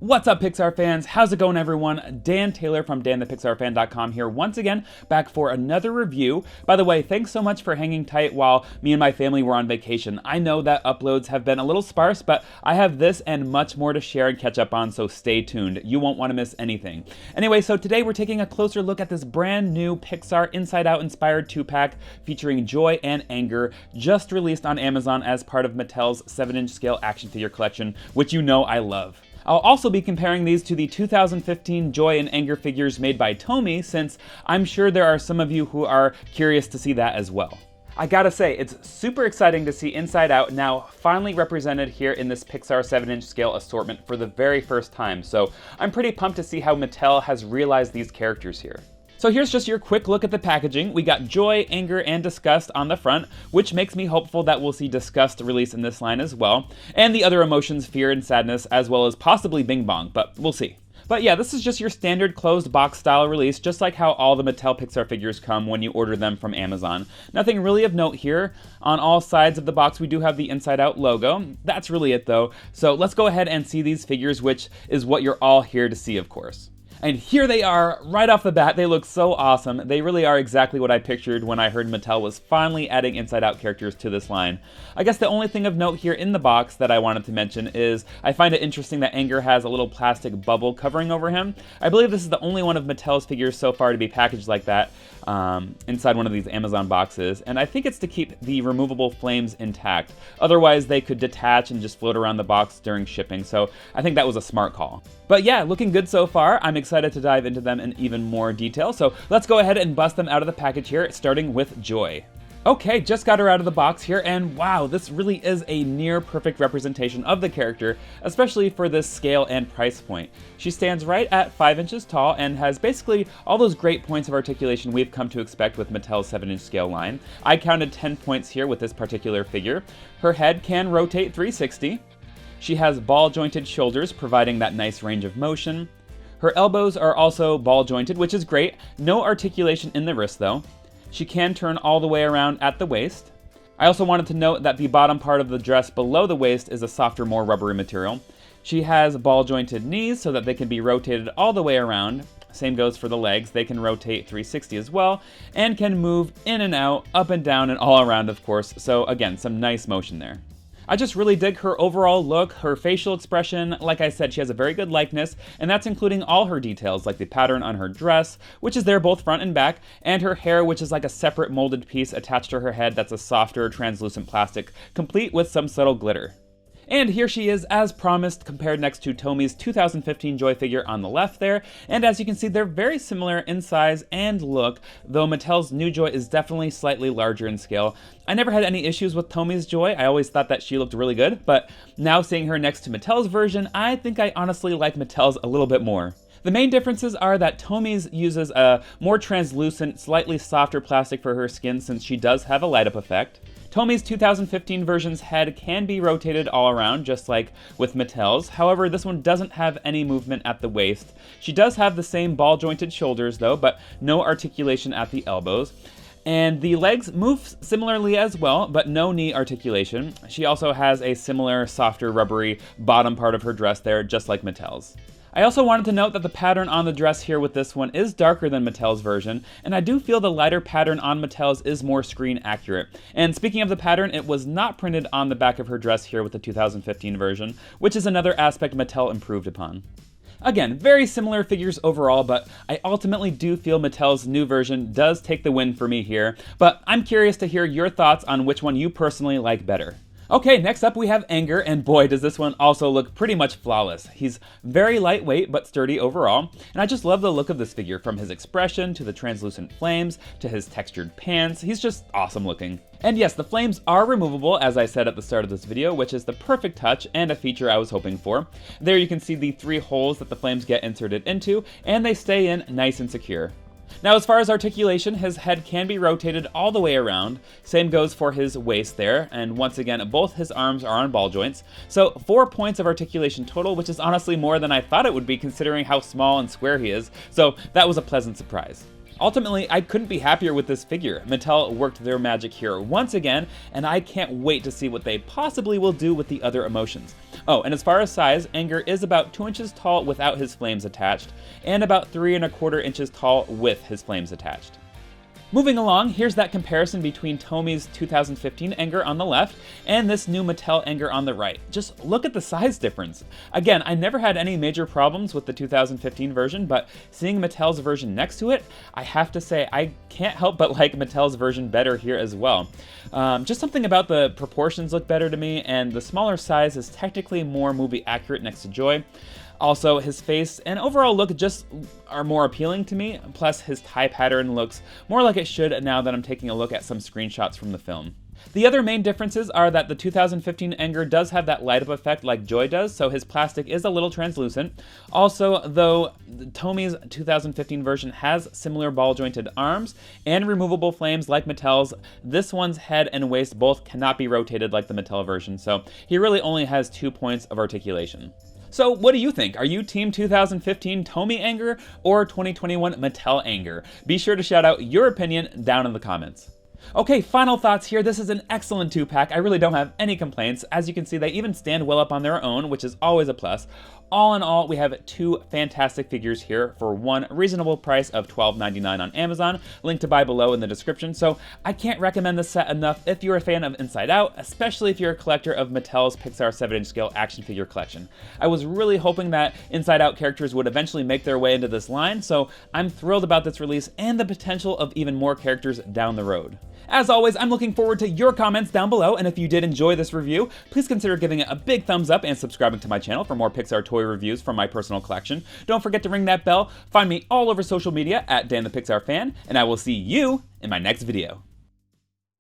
What's up, Pixar fans? How's it going, everyone? Dan Taylor from danthepixarfan.com here once again, back for another review. By the way, thanks so much for hanging tight while me and my family were on vacation. I know that uploads have been a little sparse, but I have this and much more to share and catch up on, so stay tuned. You won't want to miss anything. Anyway, so today we're taking a closer look at this brand new Pixar Inside Out inspired 2-pack featuring Joy and Anger, just released on Amazon as part of Mattel's 7-inch scale action figure collection, which you know I love. I'll also be comparing these to the 2015 Joy and Anger figures made by Tomy, since I'm sure there are some of you who are curious to see that as well. I gotta say, it's super exciting to see Inside Out now finally represented here in this Pixar 7-inch scale assortment for the very first time, so I'm pretty pumped to see how Mattel has realized these characters here. So here's just your quick look at the packaging. We got Joy, Anger, and Disgust on the front, which makes me hopeful that we'll see Disgust release in this line as well, and the other emotions, fear and sadness, as well as possibly Bing Bong, but we'll see. But yeah, this is just your standard closed box style release, just like how all the Mattel Pixar figures come when you order them from Amazon. Nothing really of note here. On all sides of the box we do have the Inside Out logo. That's really it though. So let's go ahead and see these figures, which is what you're all here to see, of course. And here they are, right off the bat. They look so awesome. They really are exactly what I pictured when I heard Mattel was finally adding Inside Out characters to this line. I guess the only thing of note here in the box that I wanted to mention is I find it interesting that Anger has a little plastic bubble covering over him. I believe this is the only one of Mattel's figures so far to be packaged like that inside one of these Amazon boxes, and I think it's to keep the removable flames intact. Otherwise, they could detach and just float around the box during shipping, so I think that was a smart call. But yeah, looking good so far. I'm excited to dive into them in even more detail, so let's go ahead and bust them out of the package here, starting with Joy. Okay, just got her out of the box here, and wow, this really is a near perfect representation of the character, especially for this scale and price point. She stands right at 5 inches tall and has basically all those great points of articulation we've come to expect with Mattel's 7-inch scale line. I counted 10 points here with this particular figure. Her head can rotate 360. She has ball-jointed shoulders, providing that nice range of motion. Her elbows are also ball-jointed, which is great. No articulation in the wrist, though. She can turn all the way around at the waist. I also wanted to note that the bottom part of the dress below the waist is a softer, more rubbery material. She has ball-jointed knees so that they can be rotated all the way around. Same goes for the legs. They can rotate 360 as well, and can move in and out, up and down, and all around, of course. So again, some nice motion there. I just really dig her overall look, her facial expression. Like I said, she has a very good likeness, and that's including all her details, like the pattern on her dress, which is there both front and back, and her hair, which is like a separate molded piece attached to her head that's a softer, translucent plastic, complete with some subtle glitter. And here she is, as promised, compared next to Tomy's 2015 Joy figure on the left there, and as you can see, they're very similar in size and look, though Mattel's new Joy is definitely slightly larger in scale. I never had any issues with Tomy's Joy. I always thought that she looked really good, but now seeing her next to Mattel's version, I think I honestly like Mattel's a little bit more. The main differences are that Tomy's uses a more translucent, slightly softer plastic for her skin since she does have a light-up effect. Tomy's 2015 version's head can be rotated all around, just like with Mattel's. However, this one doesn't have any movement at the waist. She does have the same ball-jointed shoulders, though, but no articulation at the elbows. And the legs move similarly as well, but no knee articulation. She also has a similar, softer, rubbery bottom part of her dress there, just like Mattel's. I also wanted to note that the pattern on the dress here with this one is darker than Mattel's version, and I do feel the lighter pattern on Mattel's is more screen accurate. And speaking of the pattern, it was not printed on the back of her dress here with the 2015 version, which is another aspect Mattel improved upon. Again, very similar figures overall, but I ultimately do feel Mattel's new version does take the win for me here, but I'm curious to hear your thoughts on which one you personally like better. Okay, next up we have Anger, and boy does this one also look pretty much flawless. He's very lightweight but sturdy overall, and I just love the look of this figure, from his expression to the translucent flames to his textured pants. He's just awesome looking. And yes, the flames are removable, as I said at the start of this video, which is the perfect touch and a feature I was hoping for. There you can see the 3 holes that the flames get inserted into, and they stay in nice and secure. Now, as far as articulation, his head can be rotated all the way around. Same goes for his waist there, and once again, both his arms are on ball joints. So 4 points of articulation total, which is honestly more than I thought it would be considering how small and square he is, so that was a pleasant surprise. Ultimately, I couldn't be happier with this figure. Mattel worked their magic here once again, and I can't wait to see what they possibly will do with the other emotions. Oh, and as far as size, Anger is about 2 inches tall without his flames attached, and about 3¼ inches tall with his flames attached. Moving along, here's that comparison between Tomi's 2015 Anger on the left and this new Mattel Anger on the right. Just look at the size difference. Again, I never had any major problems with the 2015 version, but seeing Mattel's version next to it, I have to say I can't help but like Mattel's version better here as well. Just something about the proportions look better to me, and the smaller size is technically more movie accurate next to Joy. Also, his face and overall look just are more appealing to me, plus his tie pattern looks more like it should now that I'm taking a look at some screenshots from the film. The other main differences are that the 2015 Anger does have that light up effect like Joy does, so his plastic is a little translucent. Also, though Tomi's 2015 version has similar ball jointed arms and removable flames like Mattel's, this one's head and waist both cannot be rotated like the Mattel version, so he really only has 2 points of articulation. So what do you think? Are you team 2015 Tomy Anger or 2021 Mattel Anger? Be sure to shout out your opinion down in the comments. Okay, final thoughts here. This is an excellent 2-pack. I really don't have any complaints. As you can see, they even stand well up on their own, which is always a plus. All in all, we have 2 fantastic figures here for one reasonable price of $12.99 on Amazon, link to buy below in the description. So I can't recommend this set enough if you're a fan of Inside Out, especially if you're a collector of Mattel's Pixar 7-inch scale action figure collection. I was really hoping that Inside Out characters would eventually make their way into this line, so I'm thrilled about this release and the potential of even more characters down the road. As always, I'm looking forward to your comments down below, and if you did enjoy this review, please consider giving it a big thumbs up and subscribing to my channel for more Pixar toy reviews from my personal collection. Don't forget to ring that bell, find me all over social media at Dan the Pixar Fan, and I will see you in my next video.